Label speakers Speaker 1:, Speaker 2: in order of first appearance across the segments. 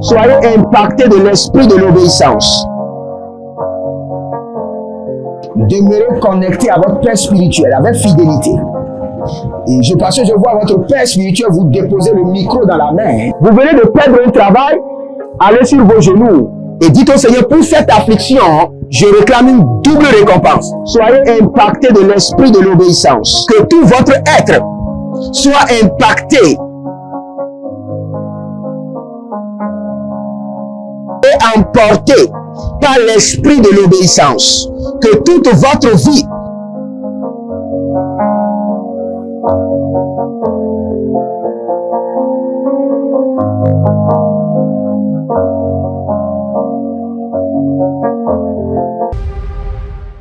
Speaker 1: Soyez impactés de l'esprit de l'obéissance. Demeurez connectés à votre Père spirituel avec fidélité. Et parce que je vois votre Père spirituel vous déposer le micro dans la main. Vous venez de perdre un travail, allez sur vos genoux et dites au Seigneur, pour cette affliction, je réclame une double récompense. Soyez impactés de l'esprit de l'obéissance. Que tout votre être soit impacté et emporté par l'esprit de l'obéissance. Que toute votre vie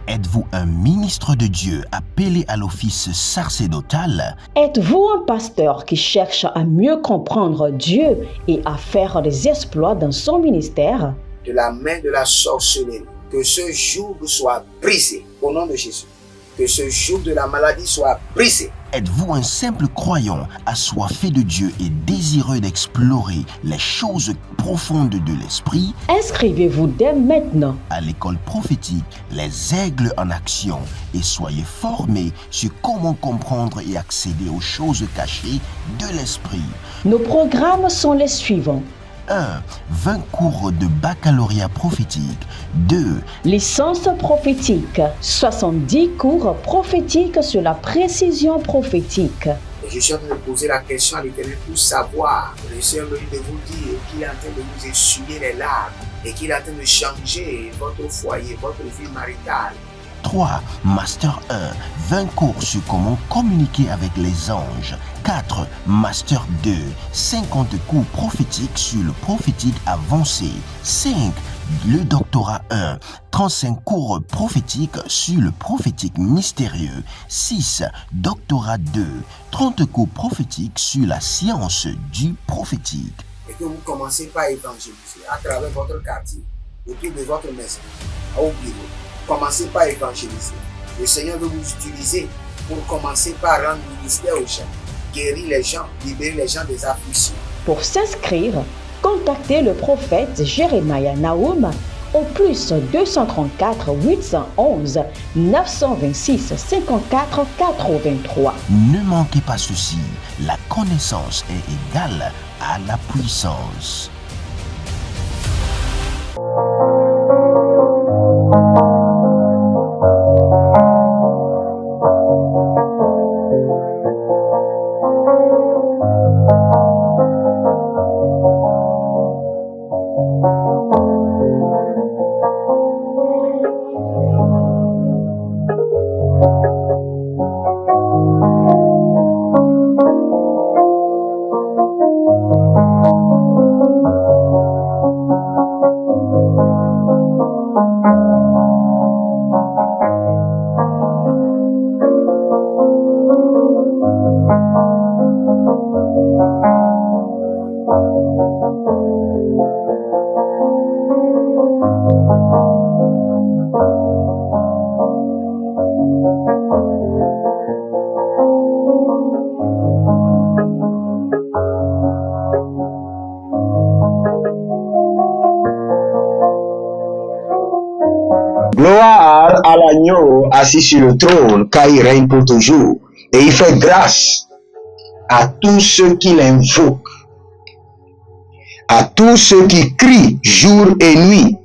Speaker 2: Êtes-vous un ministre de Dieu appelé à l'office sacerdotal?
Speaker 3: Êtes-vous un pasteur qui cherche à mieux comprendre Dieu et à faire des exploits dans son ministère?
Speaker 4: De la main de la sorcellerie, que ce joug soit brisé au nom de Jésus. Que ce joug de la maladie soit brisé.
Speaker 2: Êtes-vous un simple croyant assoiffé de Dieu et désireux d'explorer les choses profondes de l'esprit?
Speaker 3: Inscrivez-vous dès maintenant
Speaker 2: à l'école prophétique Les Aigles en Action et soyez formés sur comment comprendre et accéder aux choses cachées de l'esprit.
Speaker 3: Nos programmes sont les suivants.
Speaker 2: 1. 20 cours de baccalauréat prophétique. 2.
Speaker 3: Licence prophétique. 70 cours prophétiques sur la précision prophétique.
Speaker 4: Je suis en train de poser la question à l'Éternel pour savoir. Le Seigneur me dit de vous dire qu'il est en train de vous essuyer les larmes et qu'il est en train de changer votre foyer, votre vie maritale.
Speaker 2: 3. Master 1. 20 cours sur comment communiquer avec les anges. 4. Master 2. 50 cours prophétiques sur le prophétique avancé. 5. Le doctorat 1. 35 cours prophétiques sur le prophétique mystérieux. 6. Doctorat 2. 30 cours prophétiques sur la science du prophétique.
Speaker 4: Et que vous commencez par évangéliser à travers votre quartier, autour de votre maison, au bureau. Commencez par évangéliser. Le Seigneur veut vous utiliser pour commencer par rendre ministère aux gens, guérir les gens, libérer les gens des afflictions.
Speaker 3: Pour s'inscrire, contactez le prophète Jérémia Nahum au plus 234 811 926 54 83.
Speaker 2: Ne manquez pas ceci, la connaissance est égale à la puissance.
Speaker 1: Gloire à l'agneau assis sur le trône, car il règne pour toujours. Et il fait grâce à tous ceux qui l'invoquent, à tous ceux qui crient jour et nuit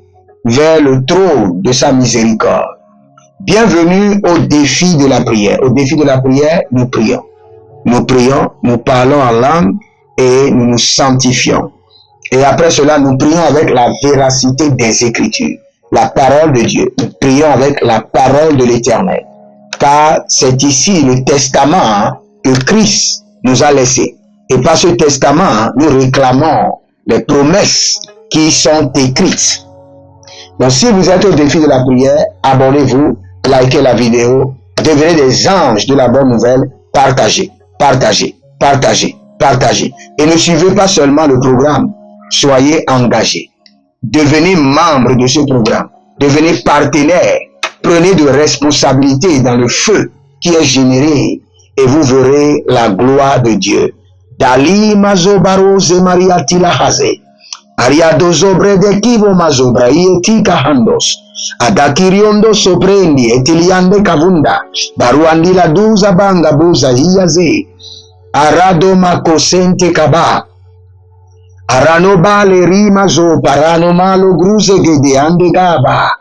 Speaker 1: vers le trône de sa miséricorde. Bienvenue au défi de la prière. Au défi de la prière, nous prions. Nous prions, nous parlons en langue et nous nous sanctifions. Et après cela, nous prions avec la véracité des Écritures. La parole de Dieu. Nous prions avec la parole de l'Éternel. Car c'est ici le testament que Christ nous a laissé. Et par ce testament, nous réclamons les promesses qui sont écrites. Donc si vous êtes au défi de la prière, abonnez-vous, likez la vidéo, devenez des anges de la bonne nouvelle, partagez, partagez, partagez, partagez. Et ne suivez pas seulement le programme, soyez engagés. Devenez membre de ce programme, devenez partenaire, prenez de responsabilités dans le feu qui est généré et vous verrez la gloire de Dieu. Dali mazobaro ze mariatila haze. Ariado sobre de kivo mazobra ietika handos. Adakiriondo soprendi etiliande kavunda. Baruandi la duza banga buza hiyaze. Arado makosente kaba. Arano bale rima zo parano malo gruze gedeande gaba.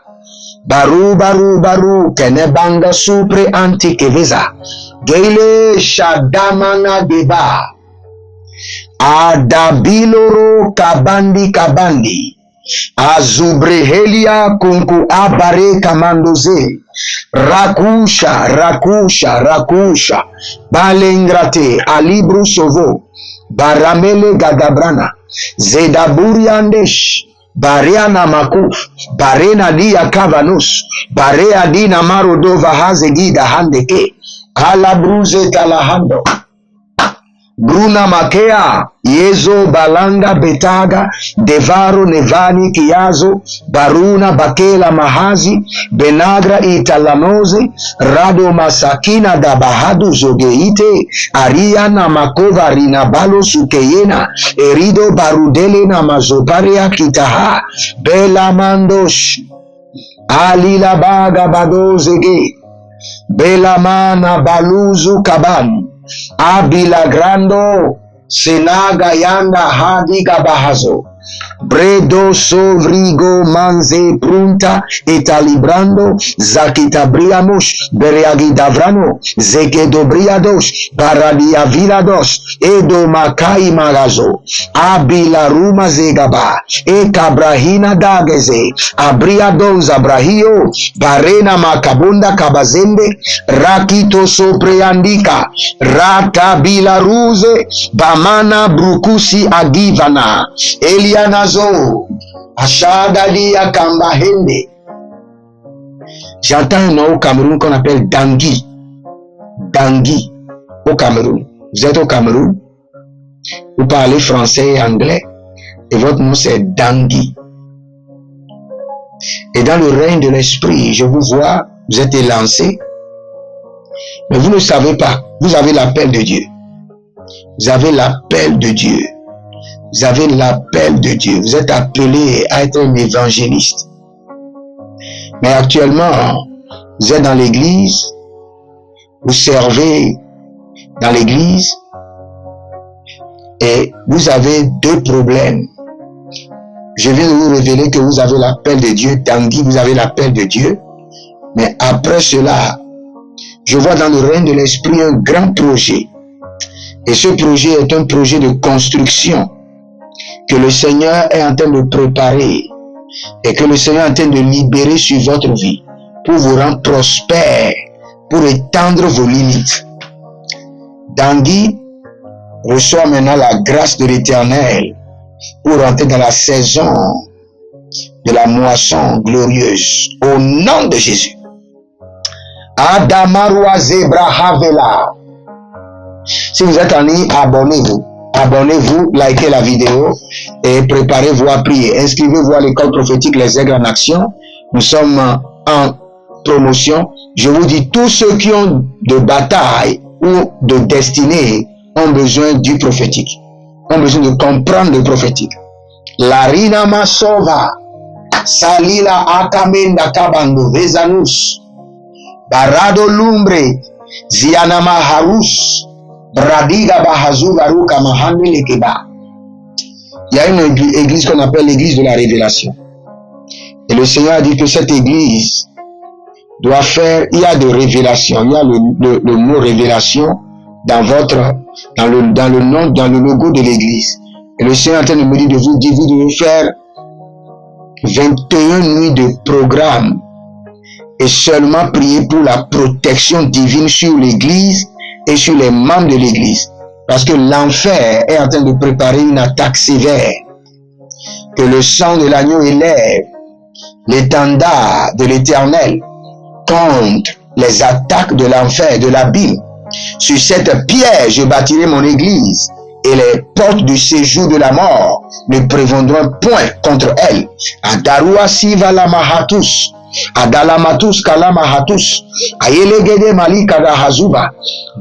Speaker 1: Baru kene banga supre antikeveza. Gele shadamana deba. Adabiloro kabandi. Azubrehelia kunku abare kamandoze. Rakusha. Balengrate alibru sovo. Baramele gadabrana. Zedaburiandesh. Bariana maku. Barena dia kavanus. Barea dina marodova hazegida handeke. Alabruze talahando. Bruna makea, yezo balanga betaga, devaro nevani kiazo, baruna bakela mahazi, benagra italanoze, rado masakina da bahadu zogeite, ariana makova rinabalo sukeyena, erido barudele na mazoparia kitaha, bela mandosh, alila baga badozege, bela mana baluzu kabani, Abila grando, senaga yanda hadiga bahazo. Bredo sovrigo manze prunta etalibrando zakitabriamush bereagidavrano zegedobriados baradia vilados edo makai magazo abila ruma zegaba e kabrahina dageze abriadon zabrahio barena makabunda kabazende rakito sopreandika rata bilaruze bamana brukusi agivana Elianazo, Ashadali Akambahende. J'entends un nom au Cameroun qu'on appelle Dangui. Dangui au Cameroun. Vous êtes au Cameroun, vous parlez français et anglais, et votre nom c'est Dangui. Et dans le règne de l'esprit, je vous vois, vous êtes élancé, mais vous ne savez pas, vous avez l'appel de Dieu. Vous avez l'appel de Dieu. Vous avez l'appel de Dieu. Vous êtes appelé à être un évangéliste. Mais actuellement, vous êtes dans l'église. Vous servez dans l'église. Et vous avez deux problèmes. Je viens de vous révéler que vous avez l'appel de Dieu. Tanguy, vous avez l'appel de Dieu. Mais après cela, je vois dans le règne de l'esprit un grand projet. Et ce projet est un projet de construction que le Seigneur est en train de préparer et que le Seigneur est en train de libérer sur votre vie pour vous rendre prospère, pour étendre vos limites. Dangui reçoit maintenant la grâce de l'Éternel pour entrer dans la saison de la moisson glorieuse au nom de Jésus. Adamarwa Zebra Havela. Si vous êtes en ligne, abonnez-vous. Abonnez-vous, likez la vidéo et préparez-vous à prier. Inscrivez-vous à l'école prophétique Les Aigles en Action. Nous sommes en promotion. Je vous dis, tous ceux qui ont de bataille ou de destinée ont besoin du prophétique. Ont besoin de comprendre le prophétique. Larina Masova, Salila Akamenda Kabando, Vezanus, Barado Lumbre, Zianama Harus, Bradiga Bahazu Varuka Mahandi Lekeba. Il y a une église qu'on appelle l'église de la révélation. Et le Seigneur a dit que cette église doit faire, il y a de révélation, il y a le mot révélation dans le nom, dans le logo de l'église. Et le Seigneur est en train de me dire de vous devez faire 21 nuits de programme et seulement prier pour la protection divine sur l'église et sur les membres de l'église. Parce que l'enfer est en train de préparer une attaque sévère. Que le sang de l'agneau élève l'étendard de l'Éternel contre les attaques de l'enfer, de l'abîme. Sur cette pierre, je bâtirai mon église et les portes du séjour de la mort ne prévaudront point contre elle. Adarua siva la mahatus, Adalamatus kalama hatus. Ayelegede malika da hazuba.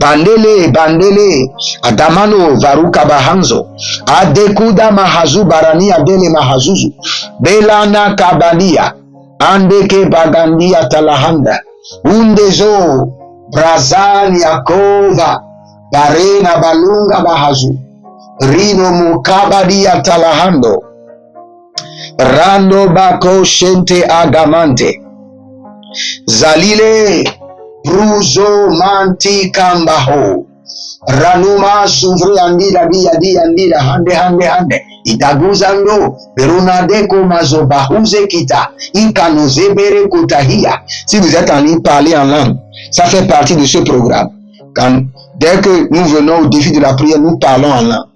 Speaker 1: Bandele bandele. Adamano varuka bahanzo. Adekuda mahazu barani adele mahazuzu. Belana kabadia. Andeke bagandia talahanda. Undezo. Brazani yakova. Barena balunga bahazu. Rino mukabadia talahando. Rando bako shente agamante. Zalile bruzo manti kambaho. Ranuma suvri andira dia andira hande. Itaguzando perunadeko mazobahuze kita. Ikanozebere kutahia. Si vous êtes en ligne, parlez en langue. Ça fait partie de ce programme. Dès que nous venons au défi de la prière, nous parlons en langue.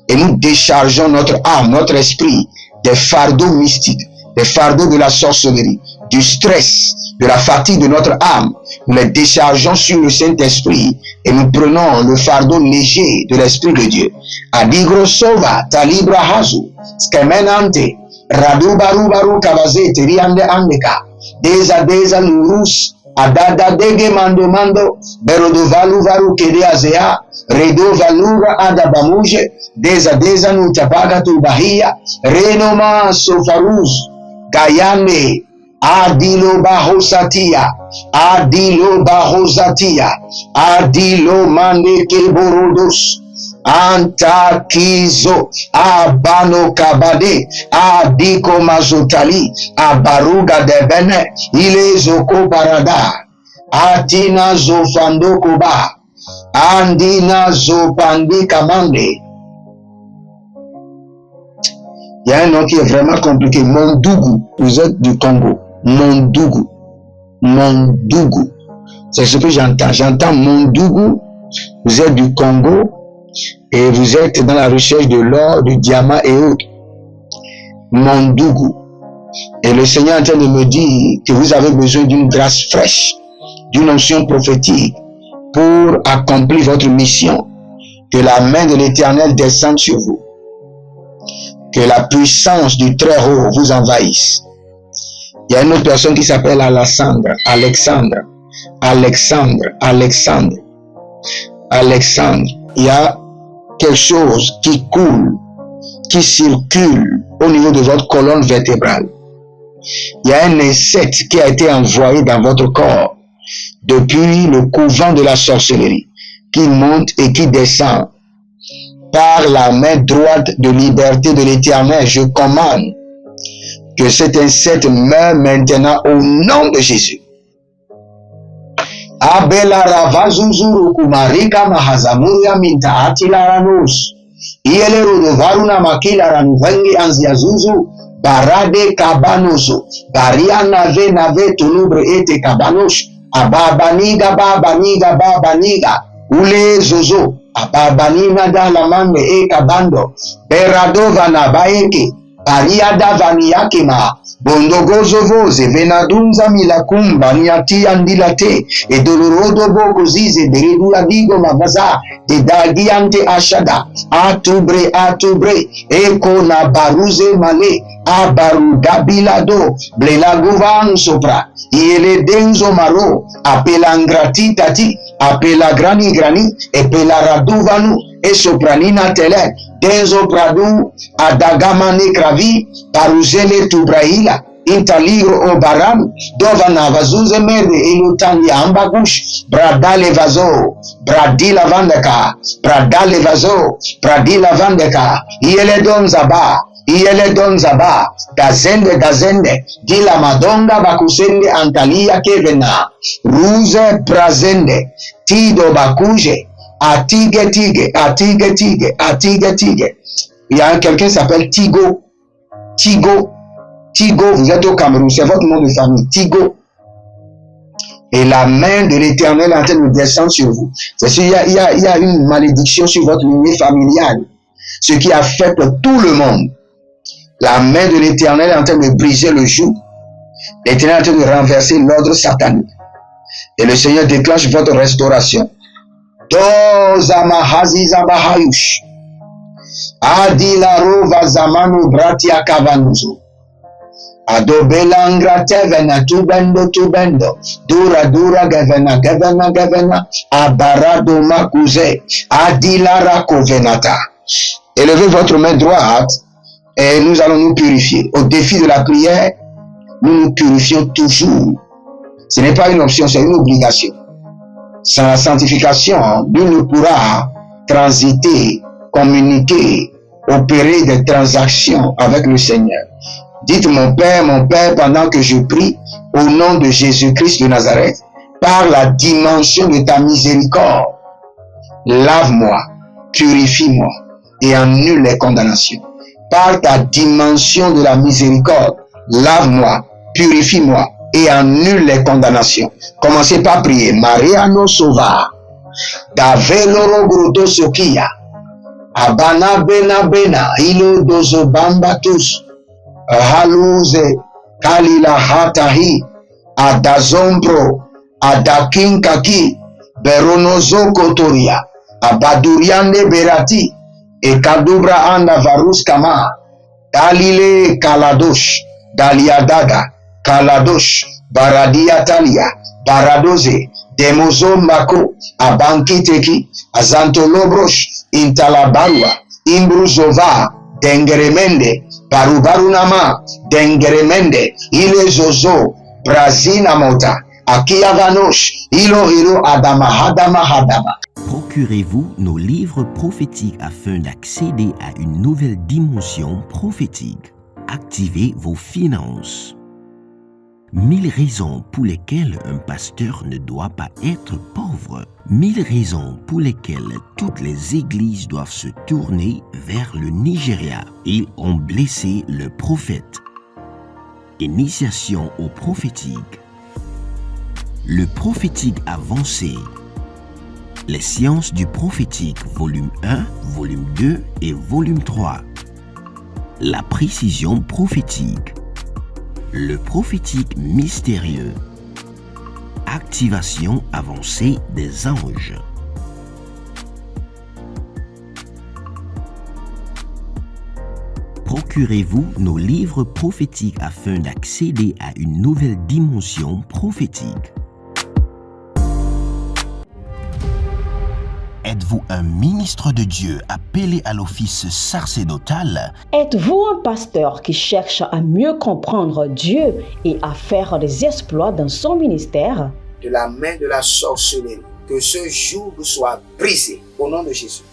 Speaker 1: Et nous déchargeons notre âme, notre esprit des fardeaux mystiques, des fardeaux de la sorcellerie, du stress, de la fatigue de notre âme. Nous les déchargeons sur le Saint-Esprit et nous prenons le fardeau léger de l'Esprit de Dieu. Adigro sova, talibra hazu, skemenante, radu baru baru kabaze, teriande andeka, deza lurus, adada dege mando, berodo valu varu kede azea, redo valura adabamuje, deza nutapaga tu bahia, renoma sofaruz, gayane, adilo bahosatia, adilo mandeke borodos, antakizo, abano kabade, adiko mazotali, abaruga debene, ile zoko barada, atina zofando koba, andina zopandi kamande. Il y a un nom qui est vraiment compliqué. Mondougou. Vous êtes du Congo. Mondougou. C'est ce que j'entends. J'entends Mondougou. Vous êtes du Congo et vous êtes dans la recherche de l'or, du diamant et autres. Mondougou. Et le Seigneur est en train de me dire que vous avez besoin d'une grâce fraîche, d'une onction prophétique pour accomplir votre mission. Que la main de l'Éternel descende sur vous. Que la puissance du Très-Haut vous envahisse. Il y a une autre personne qui s'appelle Alexandre. Il y a quelque chose qui coule, qui circule au niveau de votre colonne vertébrale. Il y a un insecte qui a été envoyé dans votre corps depuis le couvent de la sorcellerie, qui monte et qui descend. Par la main droite de liberté de l'Éternel, je commande que cet insecte meure maintenant au nom de Jésus. Abela ravazuzuru kumarika mahazamuria minta atilaranus. Iele rodovaruna makila ranuvengi anziazuzu barade kabanoso. Bariana nave tulubre ete kabanos. Ababaniga babaniga. Ule zozo. Ababanina da la mande e kabando. Beradova na baeke. Ariada vaniakema. Bondogozo voze venadunza milakumba niati andilate. E dolorodo boko zize beredula digo magaza. E dagiante ashada. Atubre. Eko na baruze male. Abaruda bilado. Blelagovan sopra. Iele denzo maro. Apelangrati tati. Apela grani epela raduvanu e sopranina tele denzo pradu adagamane kravi paruzele tubrahila intaligro obaram dovana vazuze merde ilutani ambagush bradale vazo bradila vandeka iele donzaba gazende dila madonga bakusende antalia kevena ruze brazende tido bakuje atige tige. Il y a quelqu'un qui s'appelle Tigo, vous êtes au Cameroun, c'est votre nom de famille, Tigo. Et la main de l'Éternel est en train de descendre sur vous. C'est qu'il y a une malédiction sur votre lignée familiale, ce qui affecte tout le monde. La main de l'Éternel est en train de briser le joug. L'Éternel est en train de renverser l'ordre satanique. Et le Seigneur déclenche votre restauration. Dozama haziza bahayush. Adila rova zamanu bratia kavanuzo. Adobelangra tevena tubendo. Dura gavena. Abarado makuze. Adilara kovenata. Élevez votre main droite et nous allons nous purifier. Au défi de la prière, nous purifions toujours. Ce n'est pas une option, c'est une obligation. Sans la sanctification, nul ne pourra transiter, communiquer, opérer des transactions avec le Seigneur. Dites mon Père, pendant que je prie, au nom de Jésus-Christ de Nazareth, par la dimension de ta miséricorde, lave-moi, purifie-moi et annule les condamnations. Par ta dimension de la miséricorde, lave-moi, purifie-moi et annule les condamnations. Commencez par prier. Mariano Sova, Daveloro Groto Sokia, Abana Bena, Ilo Dozo Bambatus, Haluze, Kalila Hatahi, Adazombro, Adakinkaki, Beronozo Kotoria, Abaduriane Berati, Ekadubra Anda Varuskama, Dalile Kaladosh, Daliadaga, Kaladosh, Baradia Talia, Baradoze, Demozo Mako, Abankiteki, Azantolobrosh, Intalabarua, Imbruzova, Dengeremende, Barubarunama, Dengeremende, Ile Zozo, Brazina Mota, Akiavanosh, Ilo Hadama.
Speaker 2: Procurez-vous nos livres prophétiques afin d'accéder à une nouvelle dimension prophétique. Activez vos finances. 1000 raisons pour lesquelles un pasteur ne doit pas être pauvre. 1000 raisons pour lesquelles toutes les églises doivent se tourner vers le Nigeria. Ils ont blessé le prophète. Initiation au prophétique. Le prophétique avancé. Les sciences du prophétique, volume 1, volume 2 et volume 3. La précision prophétique. Le prophétique mystérieux. Activation avancée des anges. Procurez-vous nos livres prophétiques afin d'accéder à une nouvelle dimension prophétique. Êtes-vous un ministre de Dieu appelé à l'office sacerdotal?
Speaker 3: Êtes-vous un pasteur qui cherche à mieux comprendre Dieu et à faire des exploits dans son ministère?
Speaker 4: De la main de la sorcellerie, que ce joug soit brisé au nom de Jésus.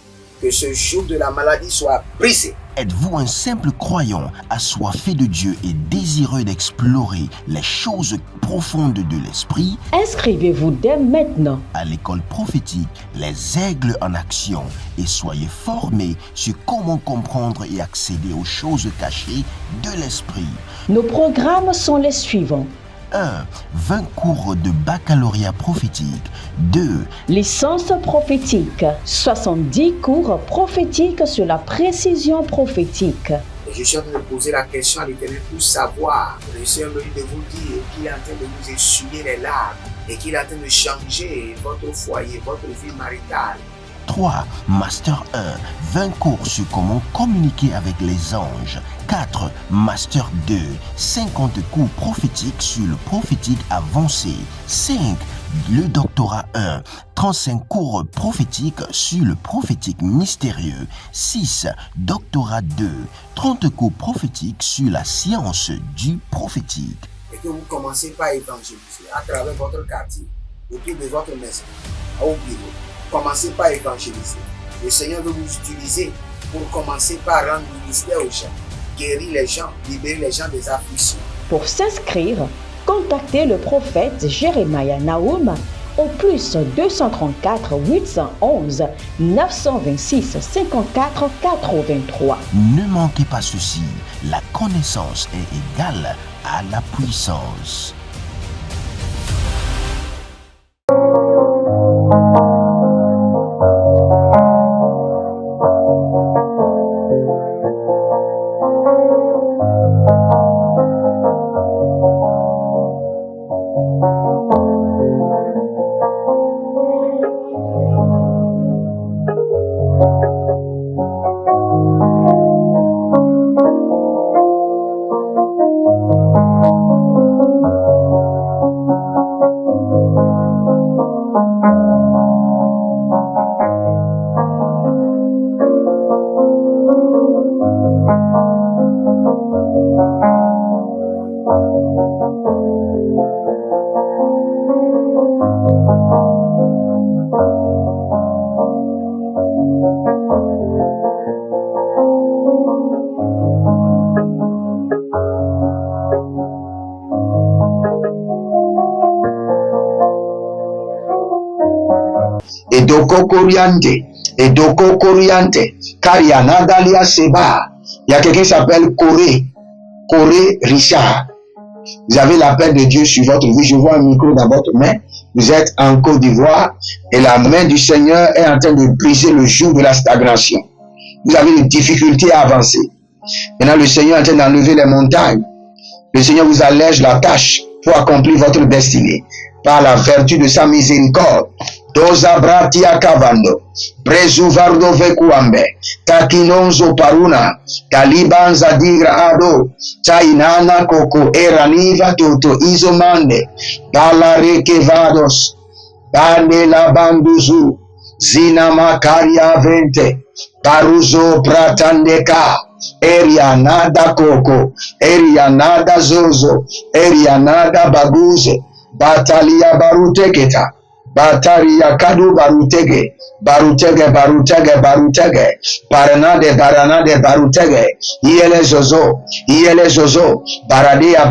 Speaker 4: Que ce joug de la maladie soit brisé.
Speaker 2: Êtes-vous un simple croyant assoiffé de Dieu et désireux d'explorer les choses profondes de l'esprit?
Speaker 3: Inscrivez-vous dès maintenant
Speaker 2: À l'école prophétique Les Aigles en Action et soyez formés sur comment comprendre et accéder aux choses cachées de l'esprit.
Speaker 3: Nos programmes sont les suivants.
Speaker 2: 1. 20 cours de baccalauréat prophétique. 2.
Speaker 3: Licence prophétique. 70 cours prophétiques sur la précision prophétique.
Speaker 4: Et je suis en train de poser la question à l'Éternel pour savoir. Le Seigneur me dit de vous dire qu'il est en train de nous essuyer les larmes et qu'il est en train de changer votre foyer, votre vie maritale.
Speaker 2: 3. Master 1. 20 cours sur comment communiquer avec les anges. 4. Master 2. 50 cours prophétiques sur le prophétique avancé. 5. Le doctorat 1. 35 cours prophétiques sur le prophétique mystérieux. 6. Doctorat 2. 30 cours prophétiques sur la science du prophétique.
Speaker 4: Et que vous commencez par évangéliser à travers votre quartier, autour de votre maison, au bureau. Commencez par évangéliser. Le Seigneur veut vous utiliser pour commencer par rendre ministère aux gens, guérir les gens, libérer les gens des afflictions.
Speaker 3: Pour s'inscrire, contactez le prophète Jérémia Naoum au plus 234 811 926 54 83.
Speaker 2: Ne manquez pas ceci, la connaissance est égale à la puissance.
Speaker 1: Doko Coriante, et Doko Coriante, Kariana Dalia Seba. Il y a quelqu'un qui s'appelle Corée Richard. Vous avez l'appel de Dieu sur votre vie. Je vois un micro dans votre main. Vous êtes en Côte d'Ivoire et la main du Seigneur est en train de briser le joug de la stagnation. Vous avez des difficultés à avancer. Maintenant, le Seigneur est en train d'enlever les montagnes. Le Seigneur vous allège la tâche pour accomplir votre destinée par la vertu de sa miséricorde. Doza bratia cavando, presuvardo vekuambe, takinonzo paruna, talibanza digra ado, tainana koko eraniva toto izomande, balare kevados, bande la banduzu, zina makaria vente, paruzo pratandeka, erianada koko, erianada zozo, erianada baguze, batalia baruteketa, Bataria kadu barutege, baranade barutege, iele zozo, baradea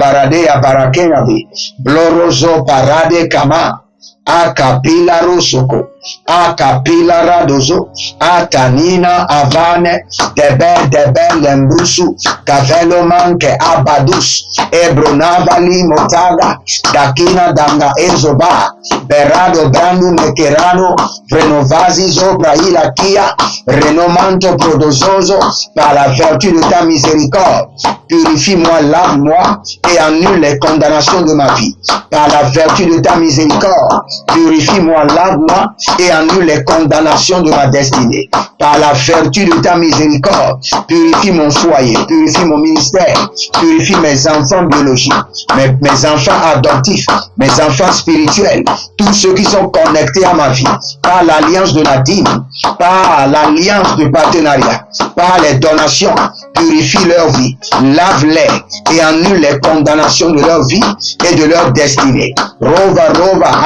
Speaker 1: barakenavi, blorozo parade kama, akapila rusoko, akapila radozo, atanina avane, debe lembrusu, kavelo manke abadus, ebronavali motaga, dakina danga ezoba, berado brandu mekerano, renovazi zobra ilakia, renomanto prodozozo, par la vertu de ta miséricorde, purifie-moi, lave-moi, et annule les condamnations de ma vie, par la vertu de ta miséricorde, purifie-moi, lave-moi, et annule les condamnations de ma destinée, par la vertu de ta miséricorde, purifie mon foyer, purifie mon ministère, purifie mes enfants biologiques, mes enfants adoptifs, mes enfants spirituels, tous ceux qui sont connectés à ma vie, par l'alliance de la dîme, par l'alliance de partenariat, par les donations, purifie leur vie, lave-les et annule les condamnations de leur vie et de leur destinée. Rova,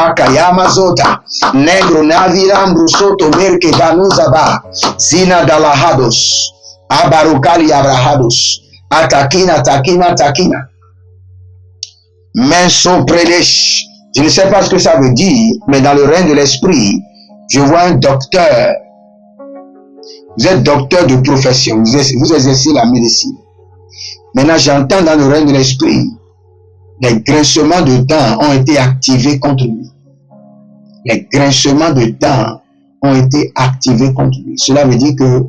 Speaker 1: akayama zota, negro naviram brusoto merke vanuzaba, zina dalahados, abarukali abrahados, atakina. Menso predesh. Je ne sais pas ce que ça veut dire, mais dans le règne de l'esprit, je vois un docteur. Vous êtes docteur de profession, vous exercez la médecine. Maintenant, j'entends dans le règne de l'esprit, les grincements de dents ont été activés contre lui. Les grincements de dents ont été activés contre lui. Cela veut dire qu'il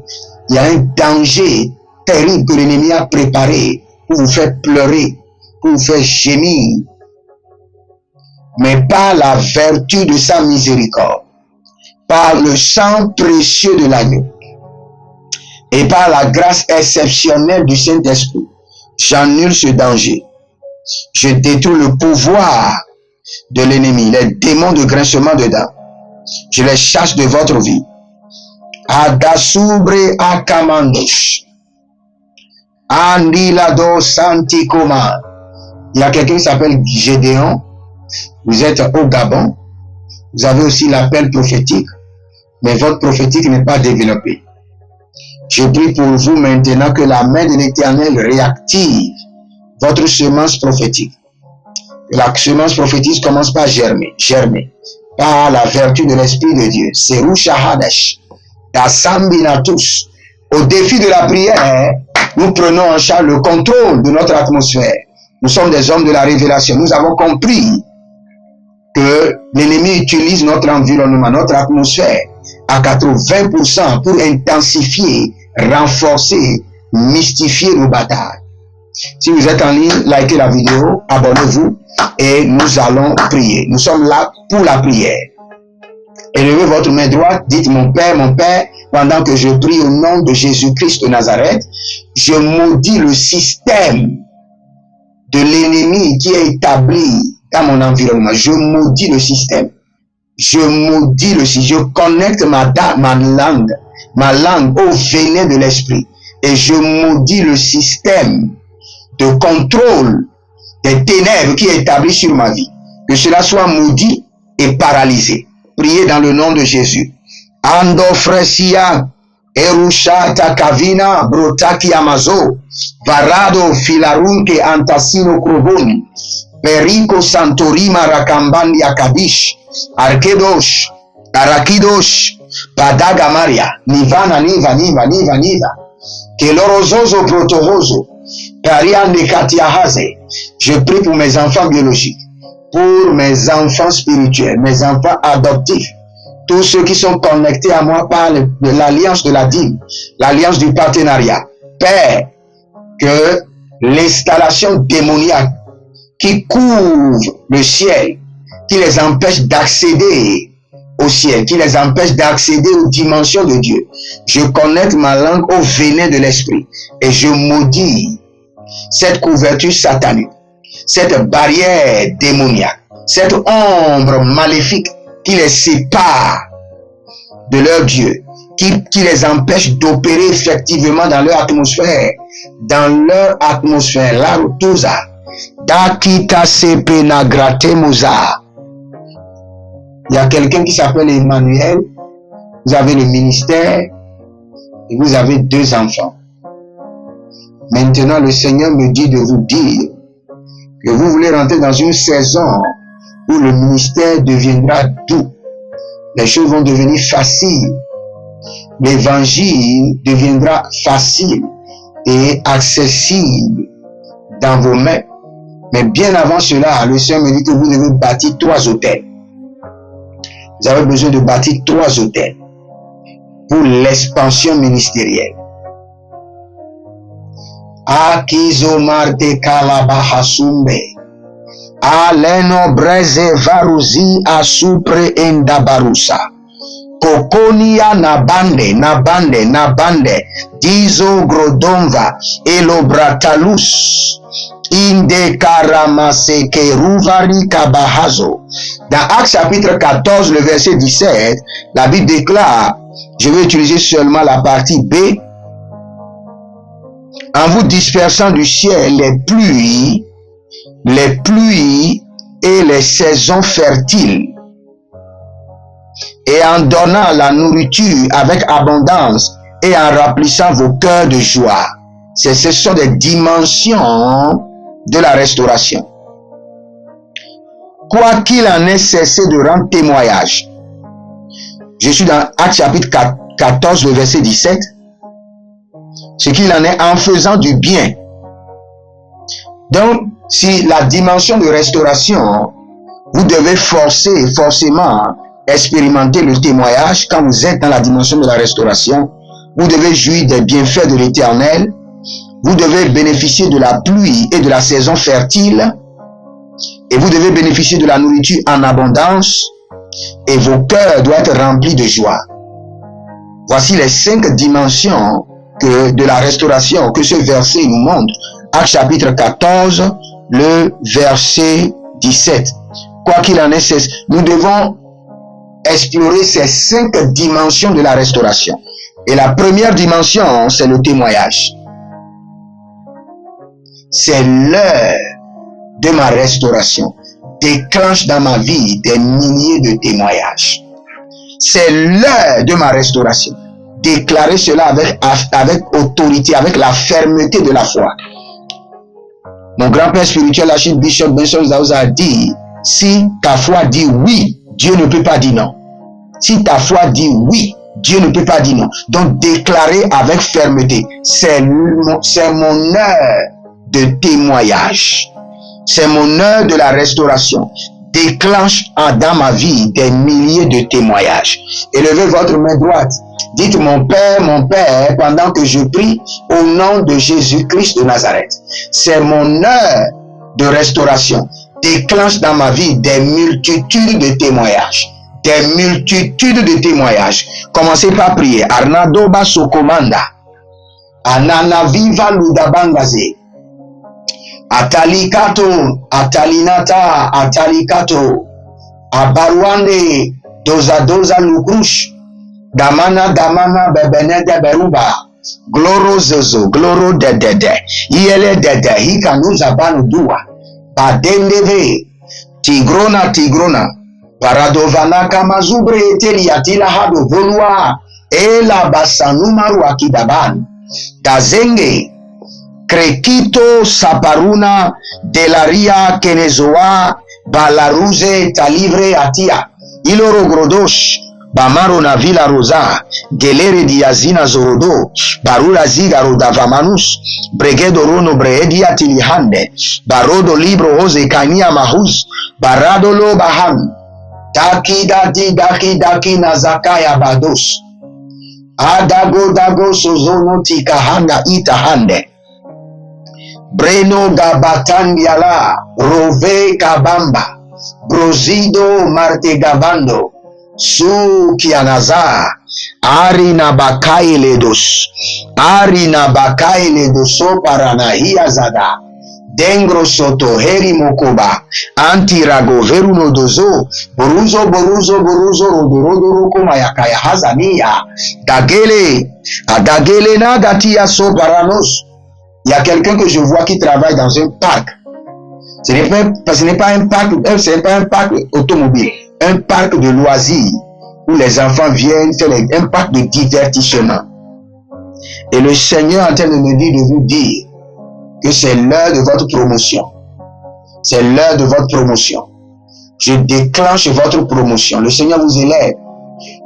Speaker 1: y a un danger terrible que l'ennemi a préparé pour vous faire pleurer, pour vous faire gémir. Mais par la vertu de sa miséricorde, par le sang précieux de l'agneau, et par la grâce exceptionnelle du Saint-Esprit, j'annule ce danger. Je détruis le pouvoir de l'ennemi, les démons de grincement de dents. Je les chasse de votre vie. Adasubre akamandosh. Andilado santikoma. Il y a quelqu'un qui s'appelle Gédéon. Vous êtes au Gabon. Vous avez aussi l'appel prophétique. Mais votre prophétique n'est pas développée. Je prie pour vous maintenant que la main de l'Éternel réactive votre semence prophétique. Que la semence prophétique commence par germer, par la vertu de l'Esprit de Dieu. Serusha Hadesh, Dasambinatus. Au défi de la prière, nous prenons en charge le contrôle de notre atmosphère. Nous sommes des hommes de la révélation. Nous avons compris que l'ennemi utilise notre environnement, notre atmosphère à 80% pour intensifier, renforcer, mystifier nos batailles. Si vous êtes en ligne, likez la vidéo, abonnez-vous et nous allons prier. Nous sommes là pour la prière. Élevez votre main droite, dites mon Père, pendant que je prie au nom de Jésus-Christ de Nazareth, je maudis le système de l'ennemi qui est établi dans mon environnement. Je maudis le système. Je maudis le système. Je connecte ma langue au venin de l'esprit. Et je maudis le système de contrôle des ténèbres qui est établi sur ma vie. Que cela soit maudit et paralysé. Priez dans le nom de Jésus. Ando fresia, erushata kavina, brotaki amazo, varado filarunke antasino kroboni, perico santorima rakambandi akadish, arkedosh, arakidosh, Padagamaria, Nivana, Niva. Que l'orozozo protorozo, Pariane Katiahaze. Je prie pour mes enfants biologiques, pour mes enfants spirituels, mes enfants adoptifs, tous ceux qui sont connectés à moi par l'alliance de la dîme, l'alliance du partenariat. Père, que l'installation démoniaque qui couvre le ciel, qui les empêche d'accéder au ciel, qui les empêche d'accéder aux dimensions de Dieu. Je connecte ma langue au venin de l'esprit et je maudis cette couverture satanique, cette barrière démoniaque, cette ombre maléfique qui les sépare de leur Dieu, qui les empêche d'opérer effectivement dans leur atmosphère, la rotusa, dakita sepena gratemusa. Il y a quelqu'un qui s'appelle Emmanuel, vous avez le ministère et vous avez 2 enfants. Maintenant, le Seigneur me dit de vous dire que vous voulez rentrer dans une saison où le ministère deviendra doux. Les choses vont devenir faciles. L'évangile deviendra facile et accessible dans vos mains. Mais bien avant cela, le Seigneur me dit que vous devez bâtir 3 hôtels. Vous avez besoin de bâtir 3 hôtels pour l'expansion ministérielle. Akizomarte kalabahasumbe. Aleno breze varuzi asupre endabarusa. Kokonia nabande. Dizo grodomva elobratalus. Inde karamase keruvari kabahazo. Dans Actes chapitre 14, le verset 17, la Bible déclare, je vais utiliser seulement la partie B, en vous dispersant du ciel les pluies et les saisons fertiles, et en donnant la nourriture avec abondance et en remplissant vos cœurs de joie. Ce sont des dimensions de la restauration. Quoi qu'il en ait cessé de rendre témoignage. Je suis dans Actes chapitre 14, le verset 17. Ce qu'il en est en faisant du bien. Donc, si la dimension de restauration, vous devez forcément expérimenter le témoignage quand vous êtes dans la dimension de la restauration. Vous devez jouir des bienfaits de l'Éternel. Vous devez bénéficier de la pluie et de la saison fertile. Et vous devez bénéficier de la nourriture en abondance. Et vos cœurs doivent être remplis de joie. Voici les 5 dimensions de la restauration que ce verset nous montre. Actes chapitre 14, le verset 17. Quoi qu'il en ait, nous devons explorer ces 5 dimensions de la restauration. Et la première dimension, c'est le témoignage. C'est l'heure de ma restauration. Déclenche dans ma vie des milliers de témoignages. C'est l'heure de ma restauration. Déclarez cela avec autorité, avec la fermeté de la foi. Mon grand-père spirituel, l'archbishop Benson Zaouza a dit, si ta foi dit oui, Dieu ne peut pas dire non. Si ta foi dit oui, Dieu ne peut pas dire non. Donc déclarez avec fermeté. C'est mon heure de témoignage. C'est mon heure de la restauration. Déclenche dans ma vie des milliers de témoignages. Élevez votre main droite. Dites mon Père, pendant que je prie au nom de Jésus-Christ de Nazareth. C'est mon heure de restauration. Déclenche dans ma vie des multitudes de témoignages. Des multitudes de témoignages. Commencez par prier. Arnado Basokomanda. Anana Viva Ludabangaze. Atalikato, Atalinata, Atalikato, Abaruande, Doza Lukrush, Damana, Bebenede Beruba, Gloro Zozo, Gloro Dede, Iele Dede, Hikanuza Banudua, Badendeve, Tigrona, Paradovana Kamazubre, Teliatila Hado Volua, Ela Basanumaru Akidaban, Dazenge, Krekito Saparuna Delaria Kenezoa Balaruze Talivre Atia Iloro Grodosh Bamaro na vila rosa, gelere diazina zorodo, barula ziga rodavamanus, bregedo rono breedia tilihande, barodo libro ose kania mahus, barado lo baham, daki daki nazakaya bados, dago sozono tikahanda itahande, breno gabatandiala, rove kabamba, brozido martegavando, su kianaza, arina bakailedos so paranahia zada, dengro soto heri mokoba, antirago veruno dozo, boruzo rodo roko mayakaya hazania, dagele nagatia so paranos. Il y a quelqu'un que je vois qui travaille dans un parc. Ce n'est pas un parc automobile, un parc de loisirs où les enfants viennent faire un parc de divertissement. Et le Seigneur est en train de me dire de vous dire que c'est l'heure de votre promotion. C'est l'heure de votre promotion. Je déclenche votre promotion. Le Seigneur vous élève.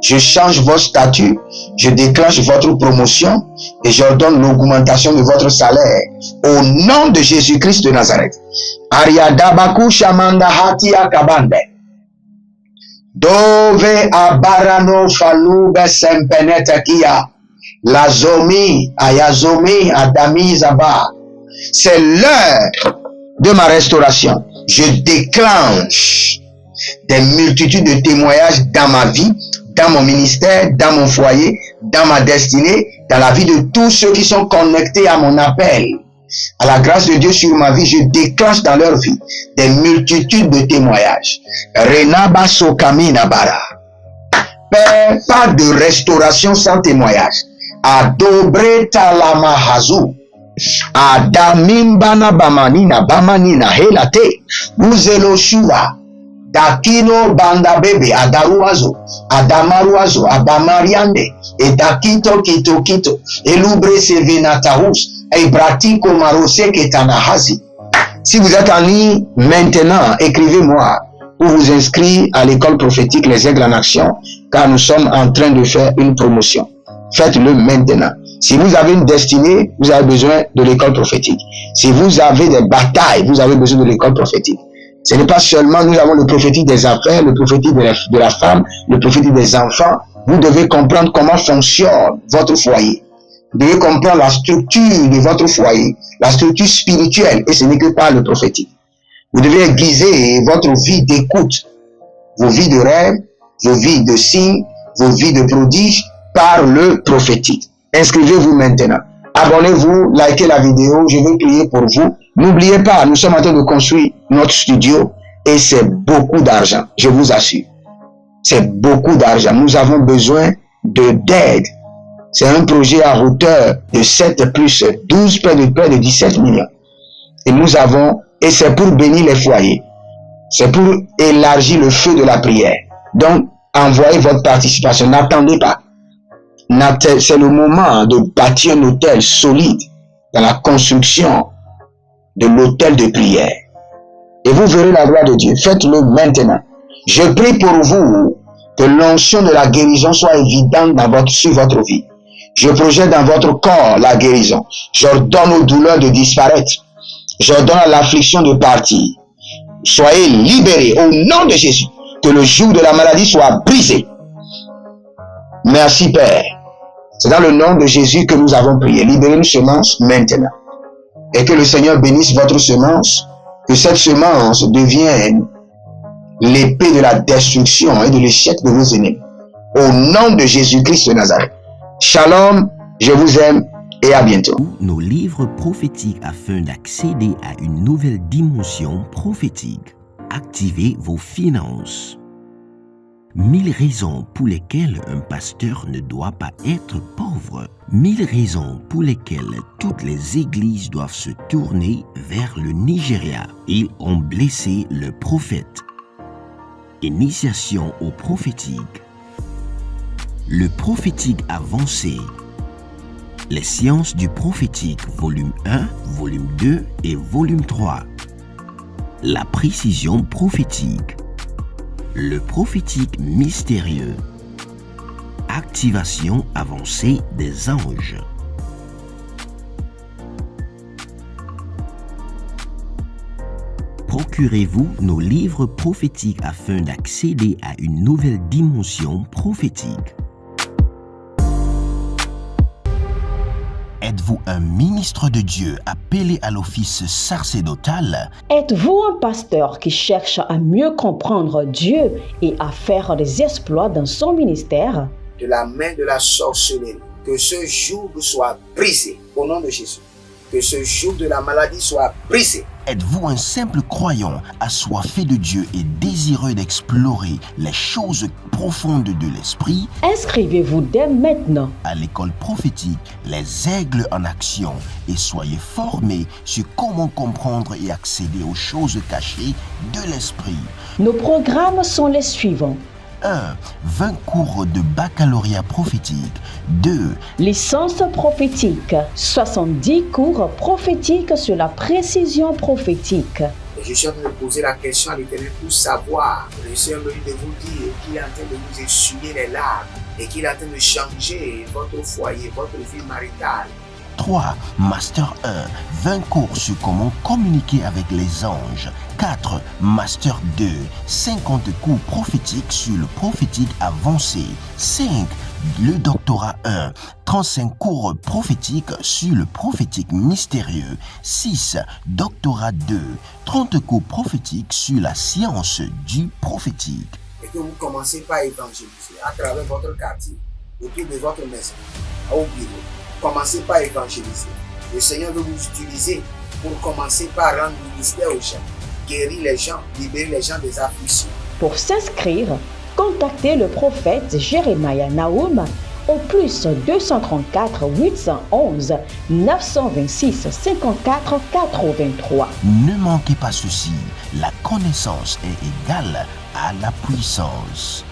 Speaker 1: Je change votre statut. Je déclenche votre promotion et j'ordonne l'augmentation de votre salaire. Au nom de Jésus-Christ de Nazareth. Ariadabaku Shamanda Hatia Kabande. Dove Abarano Falube Sempenetakia. Lazomi Ayazomi Adami Zaba. C'est l'heure de ma restauration. Je déclenche des multitudes de témoignages dans ma vie, dans mon ministère, dans mon foyer, dans ma destinée, dans la vie de tous ceux qui sont connectés à mon appel. À la grâce de Dieu sur ma vie, je déclenche dans leur vie des multitudes de témoignages. Renaba Sokamina Bara. Père, pas de restauration sans témoignage. Adobre Talama Hazou. Adamimbana Bamanina Bamanina Helate. Uzelo Shua. Dakino Banda Bebe Adaruazo. Adamaruazo. Abamariande. Et Dakito Kito. Elubre Sevenatahus. Et Bratiko Marose Ketanahazi. Si vous êtes en ligne maintenant, écrivez-moi ou vous inscrivez à l'école prophétique Les Aigles en Action, car nous sommes en train de faire une promotion. Faites-le maintenant. Si vous avez une destinée, vous avez besoin de l'école prophétique. Si vous avez des batailles, vous avez besoin de l'école prophétique. Ce n'est pas seulement nous avons le prophétique des affaires, le prophétique de la femme, le prophétique des enfants. Vous devez comprendre comment fonctionne votre foyer. Vous devez comprendre la structure de votre foyer, la structure spirituelle, et ce n'est que par le prophétique. Vous devez aiguiser votre vie d'écoute, vos vies de rêve, vos vies de signes, vos vies de prodiges par le prophétique. Inscrivez-vous maintenant. Abonnez-vous, likez la vidéo, je vais prier pour vous. N'oubliez pas, nous sommes en train de construire notre studio et c'est beaucoup d'argent, je vous assure. C'est beaucoup d'argent. Nous avons besoin d'aide. C'est un projet à hauteur de 7 plus 12, près de 17 millions. Et c'est pour bénir les foyers. C'est pour élargir le feu de la prière. Donc, envoyez votre participation. N'attendez pas. C'est le moment de bâtir un hôtel solide dans la construction de l'hôtel de prière. Et vous verrez la gloire de Dieu. Faites-le maintenant. Je prie pour vous que l'onction de la guérison soit évidente sur votre vie. Je projette dans votre corps la guérison. J'ordonne aux douleurs de disparaître. J'ordonne à l'affliction de partir. Soyez libérés au nom de Jésus. Que le joug de la maladie soit brisé. Merci Père. C'est dans le nom de Jésus que nous avons prié. Libérez une semence maintenant. Et que le Seigneur bénisse votre semence. Que cette semence devienne l'épée de la destruction et de l'échec de vos ennemis. Au nom de Jésus-Christ de Nazareth. Shalom, je vous aime et à bientôt.
Speaker 2: Nos livres prophétiques afin d'accéder à une nouvelle dimension prophétique. Activez vos finances. 1000 raisons pour lesquelles un pasteur ne doit pas être pauvre. 1000 raisons pour lesquelles toutes les églises doivent se tourner vers le Nigeria. Ils ont blessé le prophète. Initiation au prophétique. Le prophétique avancé. Les sciences du prophétique, volume 1, volume 2 et volume 3. La précision prophétique. Le prophétique mystérieux. Activation avancée des anges. Procurez-vous nos livres prophétiques afin d'accéder à une nouvelle dimension prophétique. Êtes-vous un ministre de Dieu appelé à l'office sacerdotal?
Speaker 3: Êtes-vous un pasteur qui cherche à mieux comprendre Dieu et à faire des exploits dans son ministère?
Speaker 4: De la main de la sorcellerie, que ce joug soit brisé au nom de Jésus. Que ce joug de la maladie soit brisé.
Speaker 2: Êtes-vous un simple croyant assoiffé de Dieu et désireux d'explorer les choses profondes de l'esprit?
Speaker 3: Inscrivez-vous dès maintenant
Speaker 2: À l'école prophétique Les Aigles en Action et soyez formés sur comment comprendre et accéder aux choses cachées de l'esprit.
Speaker 3: Nos programmes sont les suivants.
Speaker 2: 1. 20 cours de baccalauréat prophétique. 2.
Speaker 3: Licence prophétique. 70 cours prophétiques sur la précision prophétique.
Speaker 4: Et je suis en train de poser la question à l'Éternel pour savoir. Le Seigneur me dit de vous dire qu'il est en train de vous essuyer les larmes et qu'il est en train de changer votre foyer, votre vie maritale.
Speaker 2: 3. Master 1. 20 cours sur comment communiquer avec les anges. 4. Master 2. 50 cours prophétiques sur le prophétique avancé. 5. Le doctorat 1. 35 cours prophétiques sur le prophétique mystérieux. 6. Doctorat 2. 30 cours prophétiques sur la science du prophétique.
Speaker 4: Et que vous commencez par évangéliser à travers votre quartier, autour de votre maison, au bureau. Commencez par évangéliser. Le Seigneur veut vous utiliser pour commencer par rendre ministère aux gens, guérir les gens, libérer les gens des afflictions.
Speaker 3: Pour s'inscrire, contactez le prophète Jérémie Naoum au plus 234 811 926 54 83.
Speaker 2: Ne manquez pas ceci, la connaissance est égale à la puissance.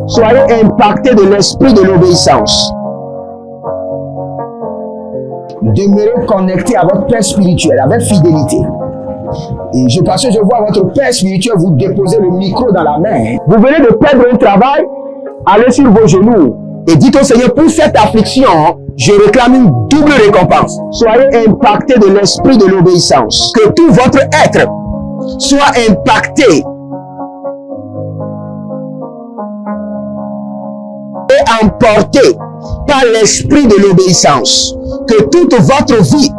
Speaker 1: Soyez impactés de l'esprit de l'obéissance. Demeurez connectés à votre Père spirituel avec fidélité. Et parce que je vois votre Père spirituel vous déposer le micro dans la main. Vous venez de perdre un travail, allez sur vos genoux et dites au Seigneur, pour cette affliction, je réclame une double récompense. Soyez impactés de l'esprit de l'obéissance. Que tout votre être soit impacté et emporté par l'esprit de l'obéissance. Que toute votre vie